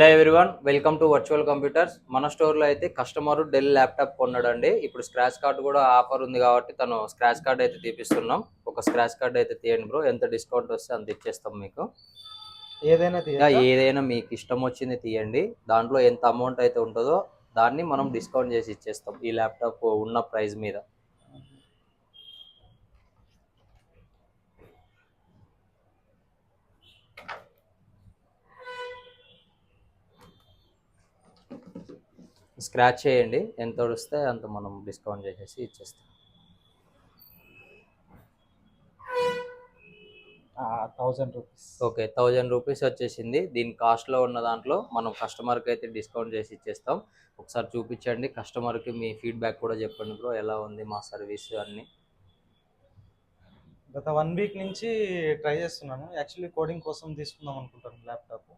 Hello everyone, welcome to virtual computers. మన స్టోర్లో అయితే కస్టమర్ డెల్ ల్యాప్టాప్ కొన్నాడండి. ఇప్పుడు స్క్రాచ్ కార్డ్ కూడా ఆఫర్ ఉంది కాబట్టి తను స్క్రాచ్ కార్డ్ అయితే తీపిస్తున్నాం. ఒక స్క్రాచ్ కార్డ్ అయితే తీయండి బ్రో, ఎంత డిస్కౌంట్ వస్తే అంత ఇచ్చేస్తాం మీకు. ఏదైనా మీకు ఇష్టం వచ్చింది తీయండి. దాంట్లో ఎంత అమౌంట్ అయితే ఉంటుందో దాన్ని మనం డిస్కౌంట్ చేసి ఇచ్చేస్తాం ఈ ల్యాప్టాప్ ఉన్న ప్రైస్ మీద. స్క్రాచ్ చేయండి, ఎంత వస్తే అంత మనం డిస్కౌంట్ చేసేసి ఇచ్చేస్తాం. 1000 రూపీస్. ఓకే, 1000 రూపీస్ వచ్చేసింది. దీని కాస్ట్లో ఉన్న దాంట్లో మనం కస్టమర్కి అయితే డిస్కౌంట్ చేసి ఇచ్చేస్తాం. ఒకసారి చూపించండి, కస్టమర్కి మీ ఫీడ్బ్యాక్ కూడా చెప్పండి బ్రో, ఎలా ఉంది మా సర్వీస్ అన్నీ. గత 1 వీక్ నుంచి ట్రై చేస్తున్నాను. యాక్చువల్లీ కోడింగ్ కోసం తీసుకుందాం అనుకుంటాను ల్యాప్టాప్.